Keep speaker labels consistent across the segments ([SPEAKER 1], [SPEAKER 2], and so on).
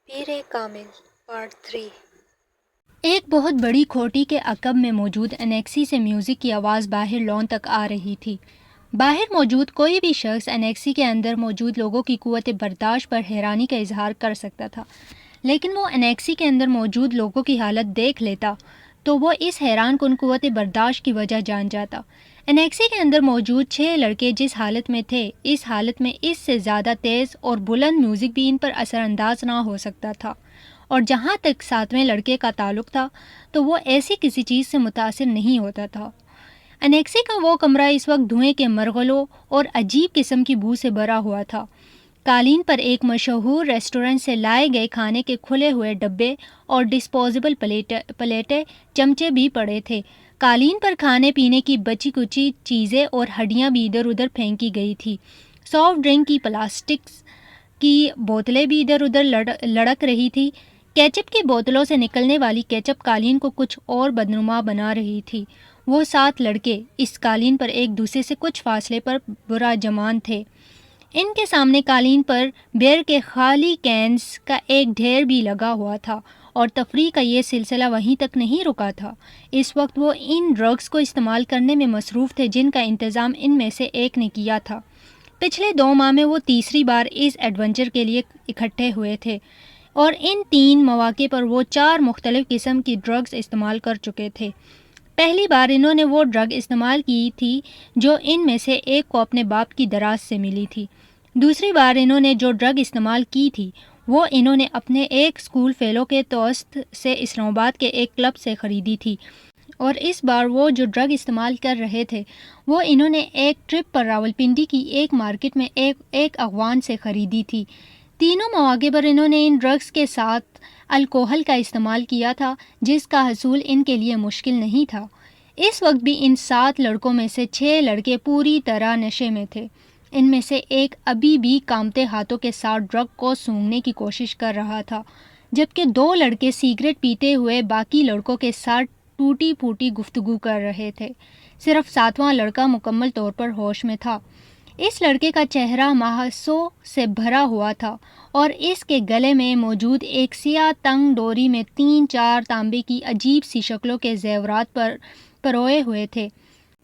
[SPEAKER 1] Peer Kamil part 3۔
[SPEAKER 2] ایک بہت بڑی کھوٹی کے عقب میں موجود انیکسی سے میوزک کی آواز باہر لان تک آ رہی تھی۔ باہر موجود کوئی بھی شخص انیکسی کے اندر موجود لوگوں کی قوت برداشت پر حیرانی کا اظہار کر سکتا تھا، لیکن وہ انیکسی کے اندر موجود لوگوں کی حالت دیکھ لیتا تو وہ اس حیران کن قوت برداشت کی وجہ جان جاتا۔ انیکسی کے اندر موجود 6 لڑکے جس حالت میں تھے، اس حالت میں اس سے زیادہ تیز اور بلند میوزک بھی ان پر اثر انداز نہ ہو سکتا تھا، اور جہاں تک 7ویں لڑکے کا تعلق تھا تو وہ ایسی کسی چیز سے متاثر نہیں ہوتا تھا۔ انیکسی کا وہ کمرہ اس وقت دھوئیں کے مرغلوں اور عجیب قسم کی بو سے بھرا ہوا تھا۔ قالین پر ایک مشہور ریسٹورنٹ سے لائے گئے کھانے کے کھلے ہوئے ڈبے اور ڈسپوزیبل پلیٹیں چمچے بھی پڑے تھے۔ قالین پر کھانے پینے کی بچی کچی چیزیں اور ہڈیاں بھی ادھر ادھر پھینکی گئی تھی۔ سافٹ ڈرنک کی پلاسٹک کی بوتلیں بھی ادھر ادھر لڑک رہی تھی۔ کیچپ کی بوتلوں سے نکلنے والی کیچپ قالین کو کچھ اور بدنما بنا رہی تھی۔ وہ 7 لڑکے اس قالین پر ایک دوسرے سے کچھ فاصلے پر براجمان تھے۔ ان کے سامنے قالین پر بیئر کے خالی کینز کا ایک ڈھیر بھی لگا ہوا تھا، اور تفریح کا یہ سلسلہ وہیں تک نہیں رکا تھا۔ اس وقت وہ ان ڈرگز کو استعمال کرنے میں مصروف تھے جن کا انتظام ان میں سے ایک نے کیا تھا۔ پچھلے 2 ماہ میں وہ تیسری بار اس ایڈونچر کے لیے اکٹھے ہوئے تھے، اور ان 3 مواقع پر وہ 4 مختلف قسم کی ڈرگز استعمال کر چکے تھے۔ پہلی بار انہوں نے وہ ڈرگ استعمال کی تھی جو ان میں سے ایک کو اپنے باپ کی دراز سے ملی تھی۔ دوسری بار انہوں نے جو ڈرگ استعمال کی تھی وہ انہوں نے اپنے ایک اسکول فیلو کے دوست سے اسلام آباد کے ایک کلب سے خریدی تھی، اور اس بار وہ جو ڈرگ استعمال کر رہے تھے وہ انہوں نے ایک ٹرپ پر راولپنڈی کی ایک مارکیٹ میں ایک اغوان سے خریدی تھی۔ تینوں مواقع پر انہوں نے ان ڈرگز کے ساتھ الکوہل کا استعمال کیا تھا، جس کا حصول ان کے لیے مشکل نہیں تھا۔ اس وقت بھی ان 7 لڑکوں میں سے 6 لڑکے پوری طرح نشے میں تھے۔ ان میں سے ایک ابھی بھی کانپتے ہاتھوں کے ساتھ ڈرگ کو سونگھنے کی کوشش کر رہا تھا، جبکہ 2 لڑکے سگریٹ پیتے ہوئے باقی لڑکوں کے ساتھ ٹوٹی پھوٹی گفتگو کر رہے تھے۔ صرف 7واں لڑکا مکمل طور پر ہوش میں تھا۔ اس لڑکے کا چہرہ مہاسوں سے بھرا ہوا تھا، اور اس کے گلے میں موجود ایک سیاہ تنگ ڈوری میں 3-4 تانبے کی عجیب سی شکلوں کے زیورات پر پروئے ہوئے تھے۔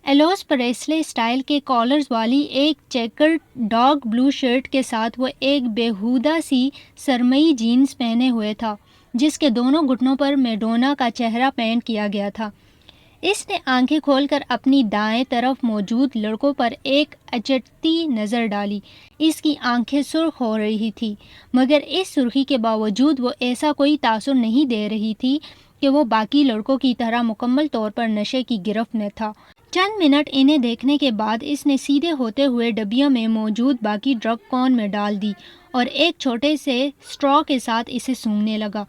[SPEAKER 2] ایلوس پریسلے سٹائل کے کالرز والی ایک چیکرڈ ڈارک بلو شرٹ کے ساتھ وہ ایک بیہودہ سی سرمئی جینز پہنے ہوئے تھا، جس کے دونوں گھٹنوں پر میڈونا کا چہرہ پینٹ کیا گیا تھا۔ اس نے آنکھیں کھول کر اپنی دائیں طرف موجود لڑکوں پر ایک اچٹتی نظر ڈالی۔ اس کی آنکھیں سرخ ہو رہی تھیں، مگر اس سرخی کے باوجود وہ ایسا کوئی تاثر نہیں دے رہی تھی کہ وہ باقی لڑکوں کی طرح مکمل طور پر نشے کی گرفت میں تھا۔ چند منٹ انہیں دیکھنے کے بعد اس نے سیدھے ہوتے ہوئے ڈبیوں میں موجود باقی ڈرگ کون میں ڈال دی اور ایک چھوٹے سے اسٹرا کے ساتھ اسے سونگھنے لگا۔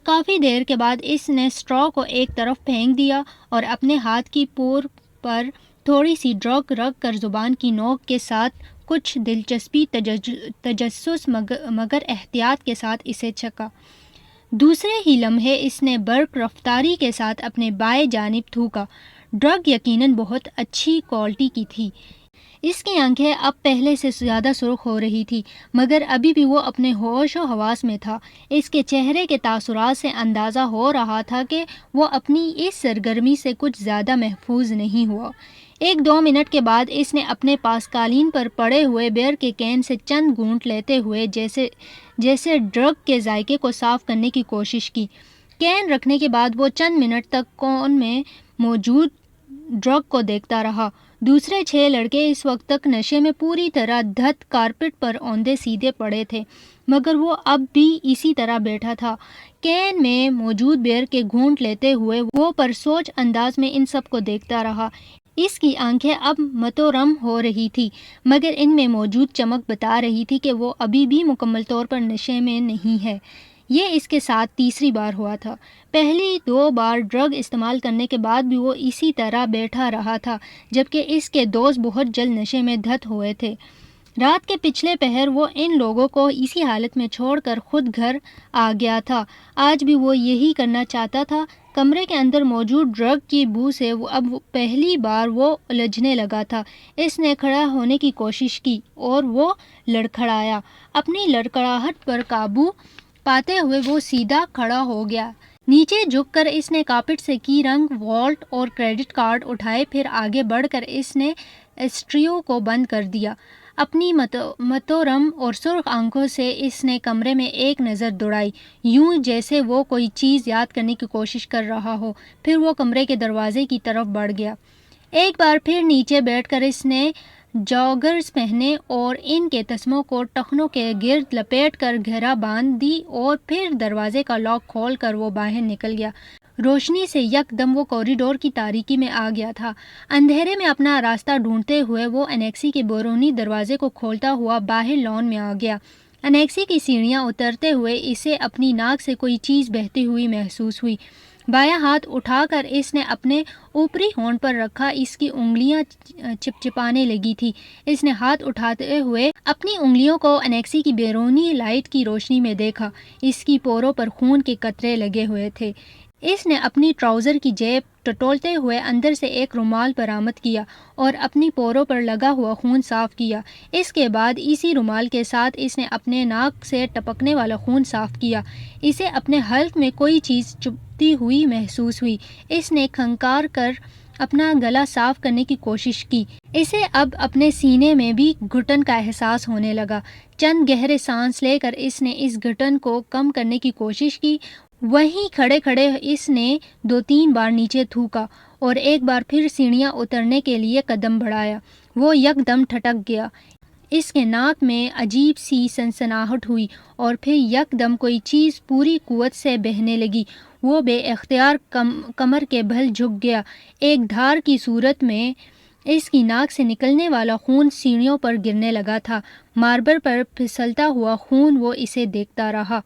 [SPEAKER 2] کافی دیر کے بعد اس نے اسٹرا کو ایک طرف پھینک دیا اور اپنے ہاتھ کی پور پر تھوڑی سی ڈرگ رکھ کر زبان کی نوک کے ساتھ کچھ دلچسپی تجسس مگر احتیاط کے ساتھ اسے چکھا۔ دوسرے ہی لمحے اس نے برق رفتاری کے ساتھ اپنے بائیں جانب تھوکا۔ ڈرگ یقیناً بہت اچھی کوالٹی کی تھی۔ اس کی آنکھیں اب پہلے سے زیادہ سرخ ہو رہی تھی، مگر ابھی بھی وہ اپنے ہوش و حواس میں تھا۔ اس کے چہرے کے تاثرات سے اندازہ ہو رہا تھا کہ وہ اپنی اس سرگرمی سے کچھ زیادہ محفوظ نہیں ہوا۔ 1-2 منٹ کے بعد اس نے اپنے پاس قالین پر پڑے ہوئے بیئر کے کین سے چند گھونٹ لیتے ہوئے جیسے ڈرگ کے ذائقے کو صاف کرنے کی کوشش کی۔ کین رکھنے کے بعد وہ چند منٹ تک کون میں موجود ڈرگ کو دیکھتا رہا۔ دوسرے 6 لڑکے اس وقت تک نشے میں پوری طرح دھت کارپٹ پر اوندھے سیدھے پڑے تھے، مگر وہ اب بھی اسی طرح بیٹھا تھا، کین میں موجود بیئر کے گھونٹ لیتے ہوئے۔ وہ پرسوچ انداز میں ان سب کو دیکھتا رہا۔ اس کی آنکھیں اب متورم ہو رہی تھی، مگر ان میں موجود چمک بتا رہی تھی کہ وہ ابھی بھی مکمل طور پر نشے میں نہیں ہے۔ یہ اس کے ساتھ تیسری بار ہوا تھا۔ پہلی 2 بار ڈرگ استعمال کرنے کے بعد بھی وہ اسی طرح بیٹھا رہا تھا، جبکہ اس کے دوست بہت جلد نشے میں دھت ہوئے تھے۔ رات کے پچھلے پہر وہ ان لوگوں کو اسی حالت میں چھوڑ کر خود گھر آ گیا تھا۔ آج بھی وہ یہی کرنا چاہتا تھا۔ کمرے کے اندر موجود ڈرگ کی بو سے اب پہلی بار وہ الجھنے لگا تھا۔ اس نے کھڑا ہونے کی کوشش کی اور وہ لڑکھڑایا۔ اپنی لڑکھڑاہٹ پر قابو پاتے ہوئے وہ سیدھا کھڑا ہو گیا۔ نیچے جھک کر اس نے کارپٹ سے کی رنگ والٹ اور کریڈٹ کارڈ اٹھائے، پھر آگے بڑھ کر اس نے اسٹریو کو بند کر دیا۔ اپنی متورم اور سرخ آنکھوں سے اس نے کمرے میں ایک نظر دوڑائی، یوں جیسے وہ کوئی چیز یاد کرنے کی کوشش کر رہا ہو، پھر وہ کمرے کے دروازے کی طرف بڑھ گیا۔ ایک بار پھر نیچے بیٹھ کر اس نے جاگرز پہنے اور ان کے تسموں کو ٹخنوں کے گرد لپیٹ کر گھیرا باندھ دی اور پھر دروازے کا لاک کھول کر وہ باہر نکل گیا۔ روشنی سے یک دم وہ کوریڈور کی تاریکی میں آ گیا تھا۔ اندھیرے میں اپنا راستہ ڈھونڈتے ہوئے وہ انیکسی کے بیرونی دروازے کو کھولتا ہوا باہر لان میں آ گیا۔ انیکسی کی سیڑھیاں اترتے ہوئے اسے اپنی ناک سے کوئی چیز بہتی ہوئی محسوس ہوئی۔ بایاں ہاتھ اٹھا کر اس نے اپنے اوپری ہونٹ پر رکھا، اس کی انگلیاں چپچپانے لگی تھی۔ اس نے ہاتھ اٹھاتے ہوئے اپنی انگلیوں کو انیکسی کی بیرونی لائٹ کی روشنی میں دیکھا، اس کی پوروں پر خون کے قطرے لگے ہوئے تھے۔ اس نے اپنی ٹراؤزر کی جیب ٹٹولتے ہوئے اندر سے ایک رومال برآمد کیا اور اپنی پوروں پر لگا ہوا خون صاف کیا۔ اس کے بعد اسی رومال کے ساتھ اس نے اپنے ناک سے ٹپکنے والا خون صاف کیا۔ اسے اپنے حلق میں کوئی چیز چبھتی ہوئی محسوس ہوئی۔ اس نے کھنکار کر اپنا گلا صاف کرنے کی کوشش کی۔ اسے اب اپنے سینے میں بھی گھٹن کا احساس ہونے لگا۔ چند گہرے سانس لے کر اس نے اس گھٹن کو کم کرنے کی کوشش کی۔ وہیں کھڑے کھڑے اس نے 2-3 بار نیچے تھوکا اور ایک بار پھر سیڑھیاں اترنے کے لیے قدم بڑھایا۔ وہ یک دم ٹھٹک گیا۔ اس کے ناک میں عجیب سی سنسناہٹ ہوئی اور پھر یک دم کوئی چیز پوری قوت سے بہنے لگی۔ وہ بے اختیار کمر کے بھل جھک گیا۔ ایک دھار کی صورت میں اس کی ناک سے نکلنے والا خون سیڑھیوں پر گرنے لگا تھا۔ ماربل پر پھسلتا ہوا خون وہ اسے دیکھتا رہا۔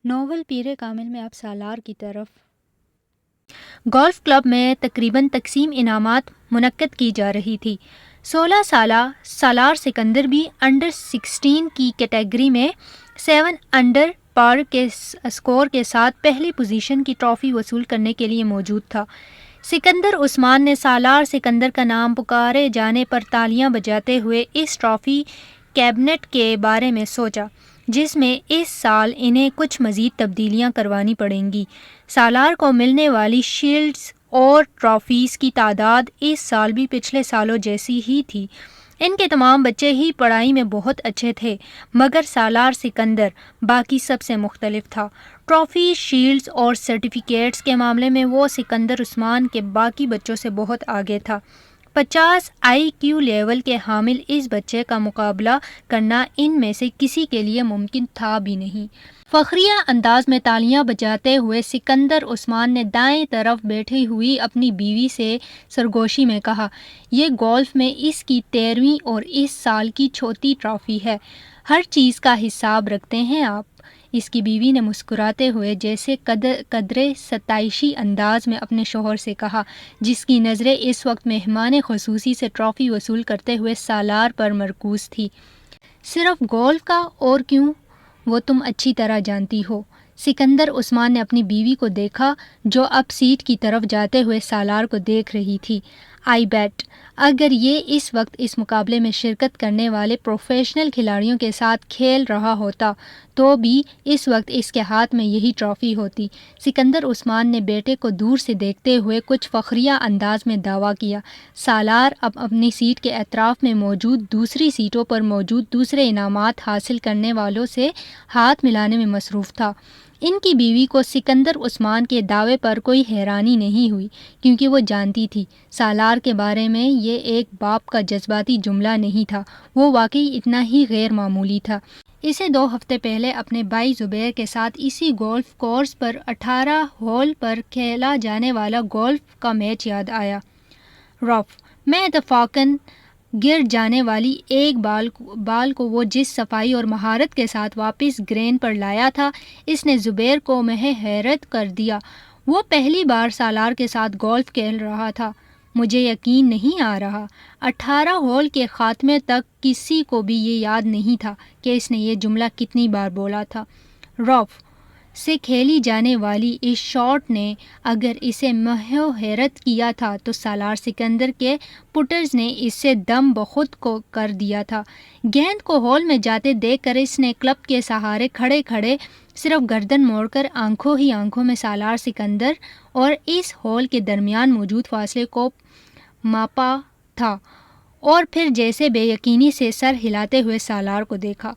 [SPEAKER 2] ناول پیر کامل میں اب سالار کی طرف۔ گولف کلب میں تقریباً تقسیم انعامات منعقد کی جا رہی تھی۔ 16 سالہ سالار سکندر بھی انڈر 16 کی کیٹیگری میں 7 انڈر پار کے اسکور کے ساتھ پہلی پوزیشن کی ٹرافی وصول کرنے کے لیے موجود تھا۔ سکندر عثمان نے سالار سکندر کا نام پکارے جانے پر تالیاں بجاتے ہوئے اس ٹرافی کیبنٹ کے بارے میں سوچا، جس میں اس سال انہیں کچھ مزید تبدیلیاں کروانی پڑیں گی۔ سالار کو ملنے والی شیلڈز اور ٹرافیز کی تعداد اس سال بھی پچھلے سالوں جیسی ہی تھی۔ ان کے تمام بچے ہی پڑھائی میں بہت اچھے تھے، مگر سالار سکندر باقی سب سے مختلف تھا۔ ٹرافیز، شیلڈز اور سرٹیفکیٹس کے معاملے میں وہ سکندر عثمان کے باقی بچوں سے بہت آگے تھا۔ 50 IQ لیول کے حامل اس بچے کا مقابلہ کرنا ان میں سے کسی کے لیے ممکن تھا بھی نہیں۔ فخریہ انداز میں تالیاں بجاتے ہوئے سکندر عثمان نے دائیں طرف بیٹھی ہوئی اپنی بیوی سے سرگوشی میں کہا، یہ گولف میں اس کی 13ویں اور اس سال کی چوتھی ٹرافی ہے۔ ہر چیز کا حساب رکھتے ہیں آپ؟ اس کی بیوی نے مسکراتے ہوئے جیسے قدرے ستائشی انداز میں اپنے شوہر سے کہا، جس کی نظریں اس وقت مہمان خصوصی سے ٹرافی وصول کرتے ہوئے سالار پر مرکوز تھی۔ صرف گولف کا؟ اور کیوں؟ وہ تم اچھی طرح جانتی ہو۔ سکندر عثمان نے اپنی بیوی کو دیکھا، جو اب سیٹ کی طرف جاتے ہوئے سالار کو دیکھ رہی تھی۔ آئی بیٹ اگر یہ اس وقت اس مقابلے میں شرکت کرنے والے پروفیشنل کھلاڑیوں کے ساتھ کھیل رہا ہوتا تو بھی اس وقت اس کے ہاتھ میں یہی ٹرافی ہوتی۔ سکندر عثمان نے بیٹے کو دور سے دیکھتے ہوئے کچھ فخریہ انداز میں دعویٰ کیا۔ سالار اب اپنی سیٹ کے اطراف میں موجود دوسری سیٹوں پر موجود دوسرے انعامات حاصل کرنے والوں سے ہاتھ ملانے میں مصروف تھا۔ ان کی بیوی کو سکندر عثمان کے دعوے پر کوئی حیرانی نہیں ہوئی، کیونکہ وہ جانتی تھی سالار کے بارے میں یہ ایک باپ کا جذباتی جملہ نہیں تھا، وہ واقعی اتنا ہی غیر معمولی تھا۔ اسے 2 ہفتے پہلے اپنے بھائی زبیر کے ساتھ اسی گولف کورس پر 18 ہول پر کھیلا جانے والا گولف کا میچ یاد آیا۔ رف میں اتفاقاً گر جانے والی ایک بال کو وہ جس صفائی اور مہارت کے ساتھ واپس گرین پر لایا تھا، اس نے زبیر کو محض حیرت کر دیا۔ وہ پہلی بار سالار کے ساتھ گولف کھیل رہا تھا۔ مجھے یقین نہیں آ رہا۔ 18 ہول کے خاتمے تک کسی کو بھی یہ یاد نہیں تھا کہ اس نے یہ جملہ کتنی بار بولا تھا۔ رف سے کھیلی جانے والی اس شاٹ نے اگر اسے محو حیرت کیا تھا تو سالار سکندر کے پٹرز نے اس سے دم بخود کو کر دیا تھا۔ گیند کو ہول میں جاتے دیکھ کر اس نے کلب کے سہارے کھڑے کھڑے صرف گردن موڑ کر آنکھوں ہی آنکھوں میں سالار سکندر اور اس ہال کے درمیان موجود فاصلے کو ماپا تھا، اور پھر جیسے بے یقینی سے سر ہلاتے ہوئے سالار کو دیکھا۔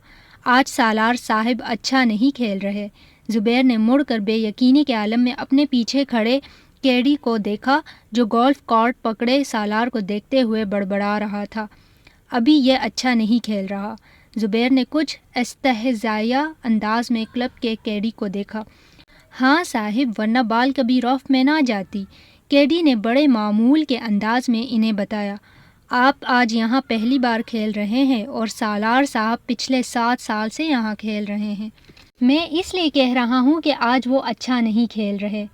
[SPEAKER 2] آج سالار صاحب اچھا نہیں کھیل رہے۔ زبیر نے مڑ کر بے یقینی کے عالم میں اپنے پیچھے کھڑے کیڈی کو دیکھا جو گولف کارٹ پکڑے سالار کو دیکھتے ہوئے بڑبڑا رہا تھا۔ ابھی یہ اچھا نہیں کھیل رہا۔ زبیر نے کچھ استہزائیہ انداز میں کلب کے کیڈی کو دیکھا۔ ہاں صاحب، ورنہ بال کبھی رف میں نہ جاتی۔ کیڈی نے بڑے معمول کے انداز میں انہیں بتایا۔ آپ آج یہاں پہلی بار کھیل رہے ہیں اور سالار صاحب پچھلے 7 سال سے یہاں کھیل رہے ہیں۔ میں اس لیے کہہ رہا ہوں کہ آج وہ اچھا نہیں کھیل رہے۔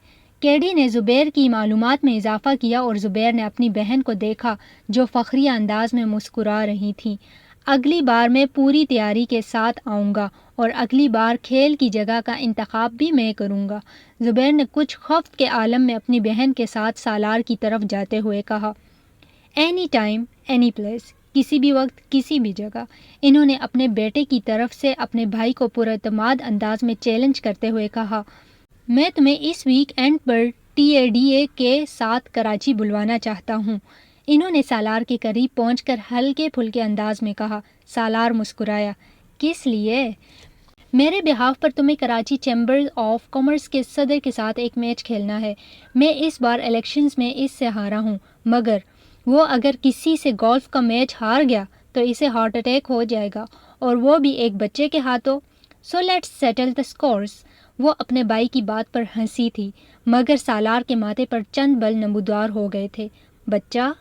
[SPEAKER 2] کیڈی نے زبیر کی معلومات میں اضافہ کیا اور زبیر نے اپنی بہن کو دیکھا جو فخریہ انداز میں مسکرا رہی تھیں۔ اگلی بار میں پوری تیاری کے ساتھ آؤں گا اور اگلی بار کھیل کی جگہ کا انتخاب بھی میں کروں گا۔ زبیر نے کچھ خفت کے عالم میں اپنی بہن کے ساتھ سالار کی طرف جاتے ہوئے کہا۔ اینی ٹائم اینی پلیس، کسی بھی وقت کسی بھی جگہ۔ انہوں نے اپنے بیٹے کی طرف سے اپنے بھائی کو پراعتماد انداز میں چیلنج کرتے ہوئے کہا، میں تمہیں اس ویک اینڈ پر TADA کے ساتھ کراچی بلوانا چاہتا ہوں۔ انہوں نے سالار کے قریب پہنچ کر ہلکے پھلکے انداز میں کہا۔ سالار مسکرایا۔ کس لیے؟ میرے بہاف پر تمہیں کراچی چیمبر آف کامرس کے صدر کے ساتھ ایک میچ کھیلنا ہے۔ میں اس بار الیکشنز میں اس سے ہارا ہوں، مگر وہ اگر کسی سے گولف کا میچ ہار گیا تو اسے ہارٹ اٹیک ہو جائے گا، اور وہ بھی ایک بچے کے ہاتھوں۔ So let's settle the scores. وہ اپنے بھائی کی بات پر ہنسی تھی، مگر سالار کے ماتھے پر چند بل نمودار ہو گئے تھے۔ بچہ؟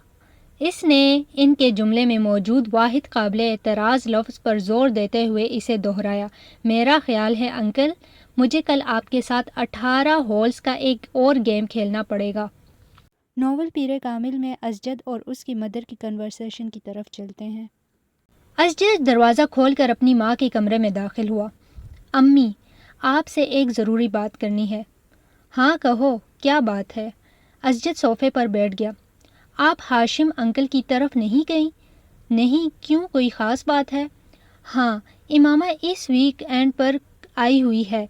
[SPEAKER 2] اس نے ان کے جملے میں موجود واحد قابل اعتراض لفظ پر زور دیتے ہوئے اسے دہرایا۔ میرا خیال ہے انکل، مجھے کل آپ کے ساتھ 18 ہولز کا ایک اور گیم کھیلنا پڑے گا۔ ناول پیر کامل میں ازجد اور اس کی مدر کی کنورسیشن کی طرف چلتے ہیں۔ ازجد دروازہ کھول کر اپنی ماں کے کمرے میں داخل ہوا۔ امی، آپ سے ایک ضروری بات کرنی ہے۔ ہاں کہو، کیا بات ہے؟ ازجد صوفے پر بیٹھ گیا۔ آپ ہاشم انکل کی طرف نہیں گئیں؟ نہیں، کیوں، کوئی خاص بات ہے؟ ہاں، امامہ اس ویک اینڈ پر آئی ہوئی ہے۔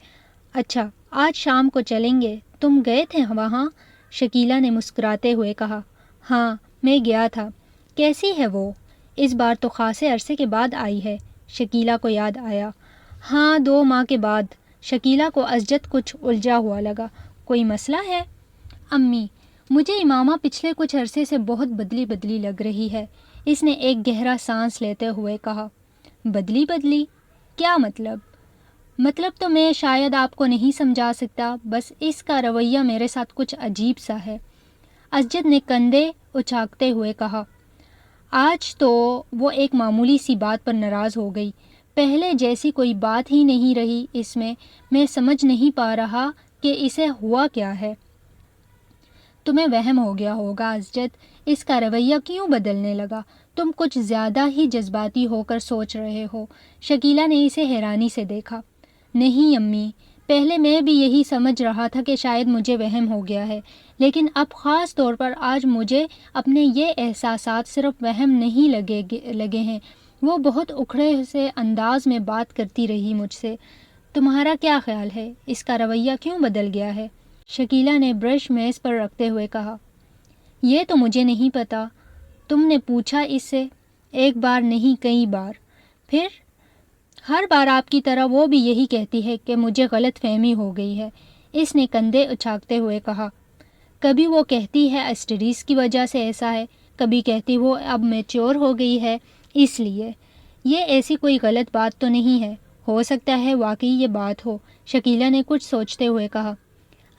[SPEAKER 2] اچھا، آج شام کو چلیں گے۔ تم گئے تھے وہاں؟ شکیلہ نے مسکراتے ہوئے کہا۔ ہاں، میں گیا تھا۔ کیسی ہے وہ؟ اس بار تو خاصے عرصے کے بعد آئی ہے، شکیلہ کو یاد آیا۔ ہاں، 2 ماہ کے بعد۔ شکیلہ کو ازجد کچھ الجھا ہوا لگا۔ کوئی مسئلہ ہے؟ امی، مجھے امامہ پچھلے کچھ عرصے سے بہت بدلی لگ رہی ہے۔ اس نے ایک گہرا سانس لیتے ہوئے کہا۔ بدلی؟ کیا مطلب؟ مطلب تو میں شاید آپ کو نہیں سمجھا سکتا، بس اس کا رویہ میرے ساتھ کچھ عجیب سا ہے۔ ازجد نے کندھے اچھالتے ہوئے کہا۔ آج تو وہ ایک معمولی سی بات پر ناراض ہو گئی۔ پہلے جیسی کوئی بات ہی نہیں رہی اس میں سمجھ نہیں پا رہا کہ اسے ہوا کیا ہے۔ تمہیں وہم ہو گیا ہوگا ازجد، اس کا رویہ کیوں بدلنے لگا؟ تم کچھ زیادہ ہی جذباتی ہو کر سوچ رہے ہو۔ شکیلہ نے اسے حیرانی سے دیکھا۔ نہیں امی، پہلے میں بھی یہی سمجھ رہا تھا کہ شاید مجھے وہم ہو گیا ہے، لیکن اب خاص طور پر آج مجھے اپنے یہ احساسات صرف وہم نہیں لگے ہیں۔ وہ بہت اکھڑے سے انداز میں بات کرتی رہی مجھ سے۔ تمہارا کیا خیال ہے، اس کا رویہ کیوں بدل گیا ہے؟ شکیلہ نے برش میز پر رکھتے ہوئے کہا۔ یہ تو مجھے نہیں پتا۔ تم نے پوچھا اس سے؟ ایک بار نہیں، کئی بار۔ پھر؟ ہر بار آپ کی طرح وہ بھی یہی کہتی ہے کہ مجھے غلط فہمی ہو گئی ہے۔ اس نے کندھے اچھالتے ہوئے کہا۔ کبھی وہ کہتی ہے اسٹڈیز کی وجہ سے ایسا ہے، کبھی کہتی وہ اب میچور ہو گئی ہے اس لیے۔ یہ ایسی کوئی غلط بات تو نہیں ہے۔ ہو سکتا ہے واقعی یہ بات ہو، شکیلہ نے کچھ سوچتے ہوئے کہا۔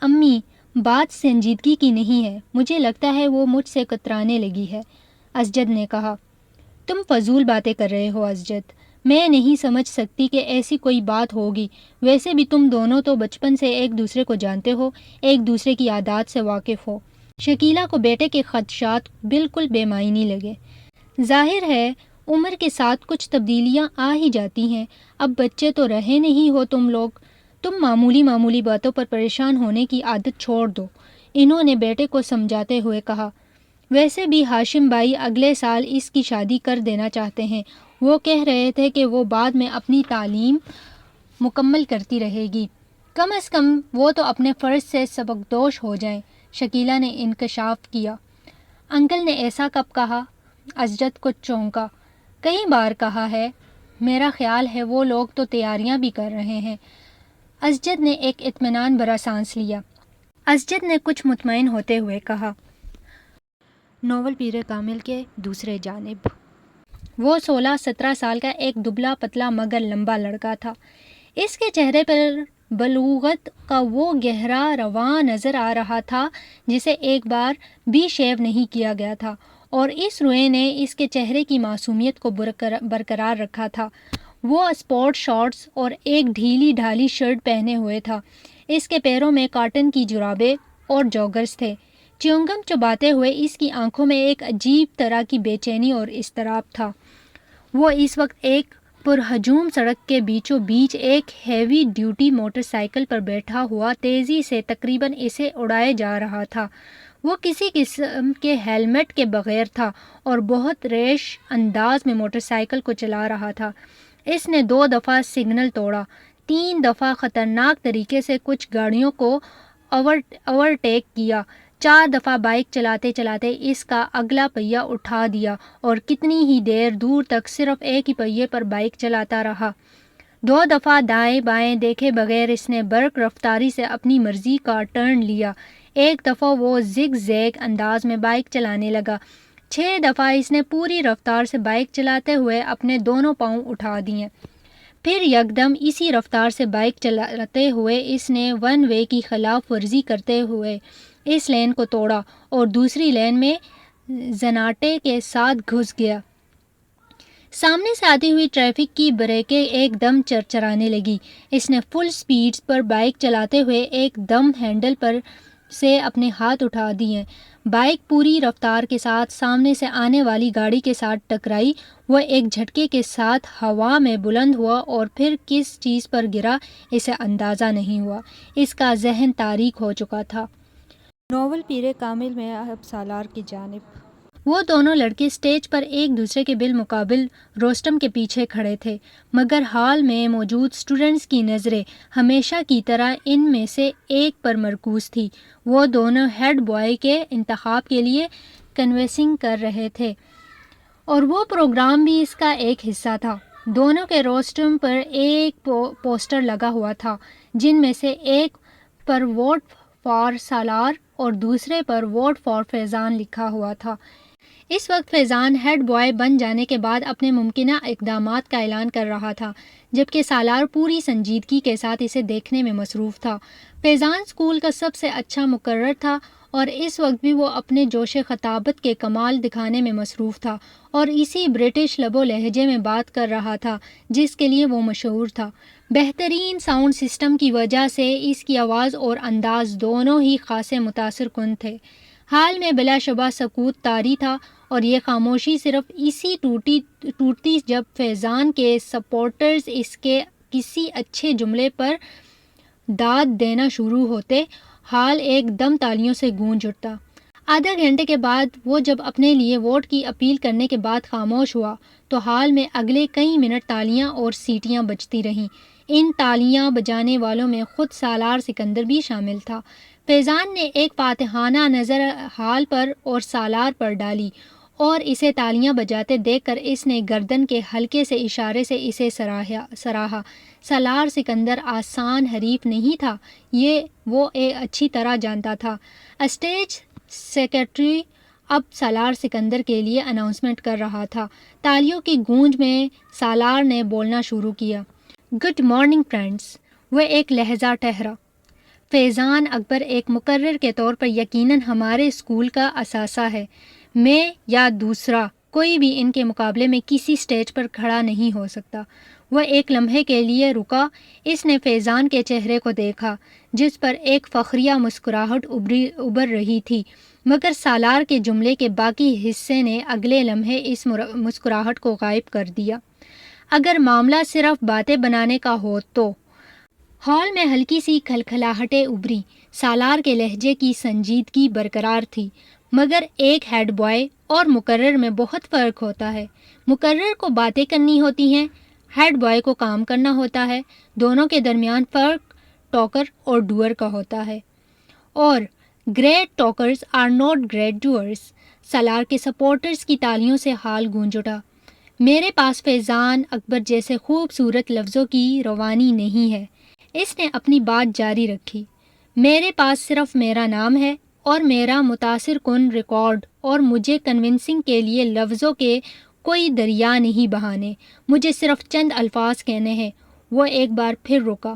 [SPEAKER 2] امی، بات سنجیدگی کی نہیں ہے، مجھے لگتا ہے وہ مجھ سے کترانے لگی ہے، ازجد نے کہا۔ تم فضول باتیں کر رہے ہو ازجد، میں نہیں سمجھ سکتی کہ ایسی کوئی بات ہوگی۔ ویسے بھی تم دونوں تو بچپن سے ایک دوسرے کو جانتے ہو، ایک دوسرے کی عادات سے واقف ہو۔ شکیلہ کو بیٹے کے خدشات بالکل بے معنی لگے۔ ظاہر ہے عمر کے ساتھ کچھ تبدیلیاں آ ہی جاتی ہیں۔ اب بچے تو رہے نہیں ہو تم لوگ، تم معمولی باتوں پر پریشان ہونے کی عادت چھوڑ دو، انہوں نے بیٹے کو سمجھاتے ہوئے کہا۔ ویسے بھی ہاشم بھائی اگلے سال اس کی شادی کر دینا چاہتے ہیں۔ وہ کہہ رہے تھے کہ وہ بعد میں اپنی تعلیم مکمل کرتی رہے گی۔ کم از کم وہ تو اپنے فرض سے سبکدوش ہو جائیں، شکیلہ نے انکشاف کیا۔ انکل نے ایسا کب کہا؟ اسجد کو چونکا۔ کئی بار کہا ہے، میرا خیال ہے وہ لوگ تو تیاریاں بھی کر رہے ہیں۔ اسجد نے ایک اطمینان بھرا سانس لیا۔ اسجد نے کچھ مطمئن ہوتے ہوئے کہا، ناول پیر کامل کے دوسرے جانب۔ وہ 16-17 سال کا ایک دبلا پتلا مگر لمبا لڑکا تھا۔ اس کے چہرے پر بلوغت کا وہ گہرا رواں نظر آ رہا تھا جسے ایک بار بھی شیو نہیں کیا گیا تھا، اور اس روئے نے اس کے چہرے کی معصومیت کو برقرار رکھا تھا۔ وہ اسپورٹ شارٹس اور ایک ڈھیلی ڈھالی شرٹ پہنے ہوئے تھا۔ اس کے پیروں میں کاٹن کی جرابیں اور جوگرز تھے۔ چیونگم چباتے ہوئے اس کی آنکھوں میں ایک عجیب طرح کی بے چینی اور اضطراب تھا۔ وہ اس وقت ایک پرہجوم سڑک کے بیچوں بیچ ایک ہیوی ڈیوٹی موٹر سائیکل پر بیٹھا ہوا تیزی سے تقریباً اسے اڑائے جا رہا تھا۔ وہ کسی قسم کے ہیلمٹ کے بغیر تھا اور بہت ریش انداز میں موٹر سائیکل کو چلا رہا تھا۔ اس نے 2 دفعہ سگنل توڑا، 3 دفعہ خطرناک طریقے سے کچھ گاڑیوں کو اوورٹیک کیا، 4 دفعہ بائک چلاتے چلاتے اس کا اگلا پہیہ اٹھا دیا اور کتنی ہی دیر دور تک صرف ایک ہی پہیے پر بائک چلاتا رہا۔ 2 دفعہ دائیں بائیں دیکھے بغیر اس نے برق رفتاری سے اپنی مرضی کا ٹرن لیا۔ ایک دفعہ وہ زگ زیگ انداز میں بائک چلانے لگا۔ 6 دفعہ اس نے پوری رفتار سے بائک چلاتے ہوئے اپنے دونوں پاؤں اٹھا دیے۔ پھر یکدم اسی رفتار سے بائک چلاتے ہوئے اس نے 1 وے کی خلاف ورزی کرتے ہوئے اس لین کو توڑا اور دوسری لین میں زناٹے کے ساتھ گھس گیا۔ سامنے سے آتی ہوئی ٹریفک کی بریکیں ایک دم چرچرانے لگی۔ اس نے فل سپیڈ پر بائک چلاتے ہوئے ایک دم ہینڈل پر سے اپنے ہاتھ اٹھا دیے۔ بائک پوری رفتار کے ساتھ سامنے سے آنے والی گاڑی کے ساتھ ٹکرائی۔ وہ ایک جھٹکے کے ساتھ ہوا میں بلند ہوا اور پھر کس چیز پر گرا اسے اندازہ نہیں ہوا۔ اس کا ذہن تاریک ہو چکا تھا۔ ناول پیر کامل میں اب سالار کی جانب۔ وہ دونوں لڑکے اسٹیج پر ایک دوسرے کے بالمقابل روسٹم کے پیچھے کھڑے تھے، مگر ہال میں موجود اسٹوڈنٹس کی نظریں ہمیشہ کی طرح ان میں سے ایک پر مرکوز تھی۔ وہ دونوں ہیڈ بوائے کے انتخاب کے لیے کنویسنگ کر رہے تھے اور وہ پروگرام بھی اس کا ایک حصہ تھا۔ دونوں کے روسٹم پر ایک پوسٹر لگا ہوا تھا، جن میں سے ایک پر ووٹ فار سالار اور دوسرے پر ووٹ فار فیضان لکھا ہوا تھا۔ اس وقت فیضان ہیڈ بوائے بن جانے کے بعد اپنے ممکنہ اقدامات کا اعلان کر رہا تھا، جبکہ سالار پوری سنجیدگی کے ساتھ اسے دیکھنے میں مصروف تھا۔ فیضان اسکول کا سب سے اچھا مقرر تھا اور اس وقت بھی وہ اپنے جوش خطابت کے کمال دکھانے میں مصروف تھا اور اسی برٹش لب و لہجے میں بات کر رہا تھا جس کے لیے وہ مشہور تھا۔ بہترین ساؤنڈ سسٹم کی وجہ سے اس کی آواز اور انداز دونوں ہی خاصے متاثر کن تھے۔ حال میں بلا شبہ سکوت طاری تھا اور یہ خاموشی صرف اسی ٹوٹتی جب فیضان کے سپورٹرز اس کے کسی اچھے جملے پر داد دینا شروع ہوتے۔ حال ایک دم تالیوں سے گونج اٹھتا۔ آدھا گھنٹے کے بعد وہ جب اپنے لیے ووٹ کی اپیل کرنے کے بعد خاموش ہوا تو حال میں اگلے کئی منٹ تالیاں اور سیٹیاں بجتی رہیں۔ ان تالیاں بجانے والوں میں خود سالار سکندر بھی شامل تھا۔ فیضان نے ایک فاتحانہ نظر حال پر اور سالار پر ڈالی اور اسے تالیاں بجاتے دیکھ کر اس نے گردن کے ہلکے سے اشارے سے اسے سراہا۔ سالار سکندر آسان حریف نہیں تھا، یہ وہ اچھی طرح جانتا تھا۔ اسٹیج سیکرٹری اب سالار سکندر کے لیے اناؤنسمنٹ کر رہا تھا۔ تالیوں کی گونج میں سالار نے بولنا شروع کیا۔ Good morning friends. وہ ایک لہجہ ٹھہرا۔ فیضان اکبر ایک مقرر کے طور پر یقیناً ہمارے اسکول کا اثاثہ ہے۔ میں یا دوسرا کوئی بھی ان کے مقابلے میں کسی سٹیج پر کھڑا نہیں ہو سکتا۔ وہ ایک لمحے کے لیے رکا۔ اس نے فیضان کے چہرے کو دیکھا جس پر ایک فخریہ مسکراہٹ ابھر رہی تھی، مگر سالار کے جملے کے باقی حصے نے اگلے لمحے اس مسکراہٹ کو غائب کر دیا۔ اگر معاملہ صرف باتیں بنانے کا ہو تو۔ ہال میں ہلکی سی کھلکھلاہٹیں ابھری۔ سالار کے لہجے کی سنجیدگی برقرار تھی، مگر ایک ہیڈ بوائے اور مقرر میں بہت فرق ہوتا ہے۔ مقرر کو باتیں کرنی ہوتی ہیں، ہیڈ بوائے کو کام کرنا ہوتا ہے۔ دونوں کے درمیان فرق ٹاکر اور ڈوئر کا ہوتا ہے، اور great talkers are not great doers. Salar کے سپورٹرز کی تالیوں سے حال گونج اٹھا۔ میرے پاس فیضان اکبر جیسے خوبصورت لفظوں کی روانی نہیں ہے، اس نے اپنی بات جاری رکھی۔ میرے پاس صرف میرا نام ہے اور میرا متاثر کن ریکارڈ، اور مجھے کنونسنگ کے لیے لفظوں کے کوئی دریا نہیں بہانے، مجھے صرف چند الفاظ کہنے ہیں۔ وہ ایک بار پھر رکا۔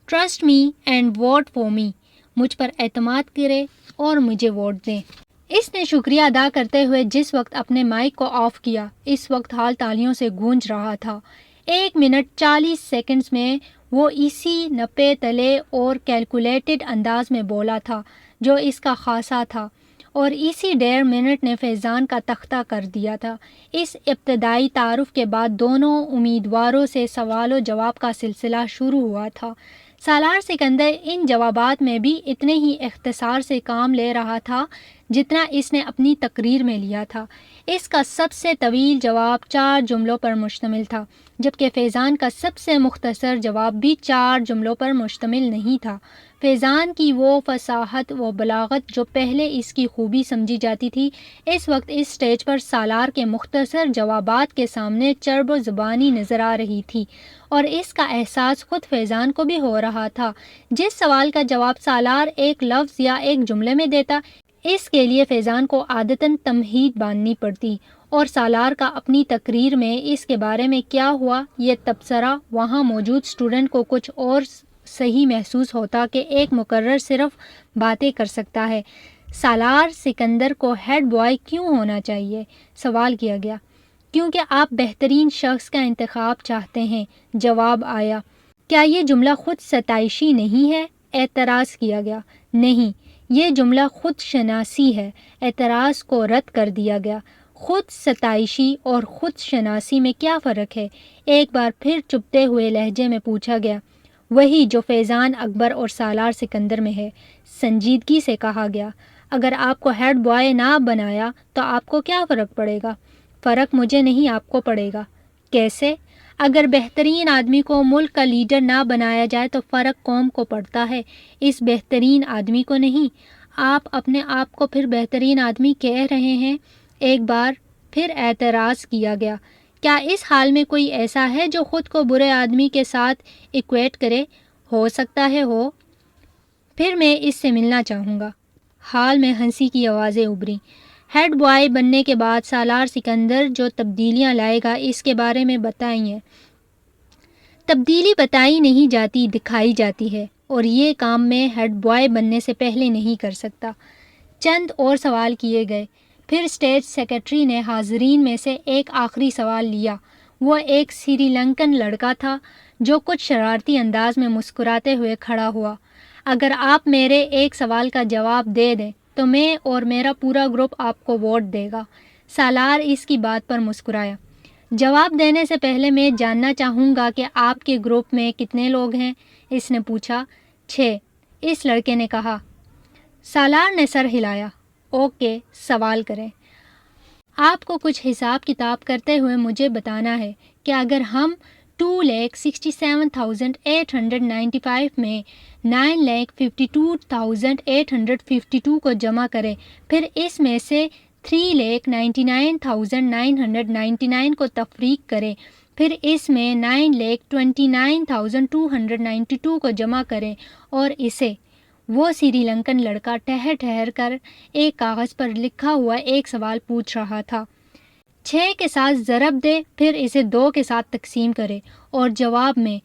[SPEAKER 2] Trust me and vote for me, مجھ پر اعتماد کرے اور مجھے ووٹ دیں۔ اس نے شکریہ ادا کرتے ہوئے جس وقت اپنے مائک کو آف کیا، اس وقت حال تالیوں سے گونج رہا تھا۔ 1 منٹ 40 سیکنڈز میں وہ اسی نپے تلے اور کیلکولیٹڈ انداز میں بولا تھا جو اس کا خاصہ تھا، اور اسی 1.5 منٹ نے فیضان کا تختہ کر دیا تھا۔ اس ابتدائی تعارف کے بعد دونوں امیدواروں سے سوال و جواب کا سلسلہ شروع ہوا تھا۔ سالار سکندر ان جوابات میں بھی اتنے ہی اختصار سے کام لے رہا تھا جتنا اس نے اپنی تقریر میں لیا تھا۔ اس کا سب سے طویل جواب 4 جملوں پر مشتمل تھا، جبکہ فیضان کا سب سے مختصر جواب بھی 4 جملوں پر مشتمل نہیں تھا۔ فیضان کی وہ فصاحت و بلاغت جو پہلے اس کی خوبی سمجھی جاتی تھی، اس وقت اس سٹیج پر سالار کے مختصر جوابات کے سامنے چرب و زبانی نظر آ رہی تھی، اور اس کا احساس خود فیضان کو بھی ہو رہا تھا۔ جس سوال کا جواب سالار ایک لفظ یا ایک جملے میں دیتا، اس کے لیے فیضان کو عادتاً تمہید باندھنی پڑتی، اور سالار کا اپنی تقریر میں اس کے بارے میں کیا ہوا یہ تبصرہ وہاں موجود اسٹوڈنٹ کو کچھ اور صحیح محسوس ہوتا کہ ایک مقرر صرف باتیں کر سکتا ہے۔ سالار سکندر کو ہیڈ بوائے کیوں ہونا چاہیے؟ سوال کیا گیا۔ کیونکہ آپ بہترین شخص کا انتخاب چاہتے ہیں، جواب آیا۔ کیا یہ جملہ خود ستائشی نہیں ہے؟ اعتراض کیا گیا۔ نہیں، یہ جملہ خود شناسی ہے۔ اعتراض کو رد کر دیا گیا۔ خود ستائشی اور خود شناسی میں کیا فرق ہے؟ ایک بار پھر چبھتے ہوئے لہجے میں پوچھا گیا۔ وہی جو فیضان اکبر اور سالار سکندر میں ہے، سنجیدگی سے کہا گیا۔ اگر آپ کو ہیڈ بوائے نہ بنایا تو آپ کو کیا فرق پڑے گا؟ فرق مجھے نہیں، آپ کو پڑے گا۔ کیسے؟ اگر بہترین آدمی کو ملک کا لیڈر نہ بنایا جائے تو فرق قوم کو پڑتا ہے، اس بہترین آدمی کو نہیں۔ آپ اپنے آپ کو پھر بہترین آدمی کہہ رہے ہیں۔ ایک بار پھر اعتراض کیا گیا۔ کیا اس حال میں کوئی ایسا ہے جو خود کو برے آدمی کے ساتھ ایکویٹ کرے؟ ہو سکتا ہے ہو۔ پھر میں اس سے ملنا چاہوں گا۔ حال میں ہنسی کی آوازیں ابھریں۔ ہیڈ بوائے بننے کے بعد سالار سکندر جو تبدیلیاں لائے گا اس کے بارے میں بتائیے۔ تبدیلی بتائی نہیں جاتی، دکھائی جاتی ہے، اور یہ کام میں ہیڈ بوائے بننے سے پہلے نہیں کر سکتا۔ چند اور سوال کیے گئے۔ پھر اسٹیج سیکرٹری نے حاضرین میں سے ایک آخری سوال لیا۔ وہ ایک سری لنکن لڑکا تھا جو کچھ شرارتی انداز میں مسکراتے ہوئے کھڑا ہوا۔ اگر آپ میرے ایک سوال کا جواب دے دیں تو میں اور میرا پورا گروپ آپ کو ووٹ دے گا۔ سالار اس کی بات پر مسکرایا۔ جواب دینے سے پہلے میں جاننا چاہوں گا کہ آپ کے گروپ میں کتنے لوگ ہیں؟ اس نے پوچھا۔ 6، اس لڑکے نے کہا۔ سالار نے سر ہلایا۔ اوکے، سوال کریں۔ آپ کو کچھ حساب کتاب کرتے ہوئے مجھے بتانا ہے کہ اگر ہم 2,67,895 میں 9,52,852 کو جمع کریں، پھر اس میں سے 3,99,999 کو تفریق کریں، پھر اس میں 9,29,292 کو جمع کریں، اور اسے وہ سری لنکن لڑکا ٹھہر کر ایک کاغذ پر لکھا ہوا ایک سوال پوچھ رہا تھا۔ 6 کے ساتھ ضرب دے، پھر اسے 2 کے ساتھ تقسیم کرے اور جواب میں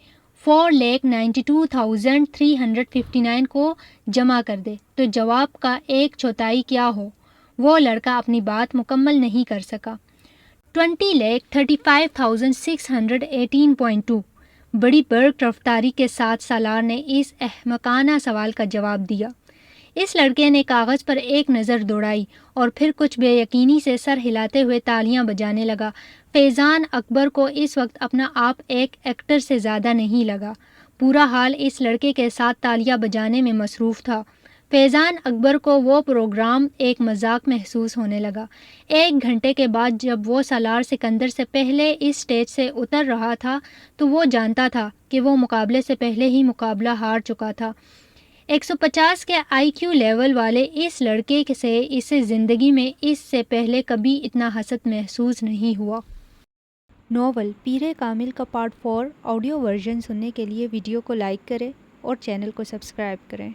[SPEAKER 2] 4,92,359 کو جمع کر دے تو جواب کا 1/4 کیا ہو؟ وہ لڑکا اپنی بات مکمل نہیں کر سکا۔ 20,35,618.2 بڑی برق رفتاری کے ساتھ سالار نے اس احمقانہ سوال کا جواب دیا۔ اس لڑکے نے کاغذ پر ایک نظر دوڑائی اور پھر کچھ بے یقینی سے سر ہلاتے ہوئے تالیاں بجانے لگا۔ فیضان اکبر کو اس وقت اپنا آپ ایک ایکٹر سے زیادہ نہیں لگا۔ پورا حال اس لڑکے کے ساتھ تالیاں بجانے میں مصروف تھا۔ فیضان اکبر کو وہ پروگرام ایک مذاق محسوس ہونے لگا۔ 1 گھنٹے کے بعد جب وہ سالار سکندر سے پہلے اس سٹیج سے اتر رہا تھا تو وہ جانتا تھا کہ وہ مقابلے سے پہلے ہی مقابلہ ہار چکا تھا۔ 150 کے IQ لیول والے اس لڑکے سے اسے زندگی میں اس سے پہلے کبھی اتنا حسد محسوس نہیں ہوا۔ ناول پیر کامل کا پارٹ 4 آڈیو ورژن سننے کے لیے ویڈیو کو لائک کریں اور چینل کو سبسکرائب کریں۔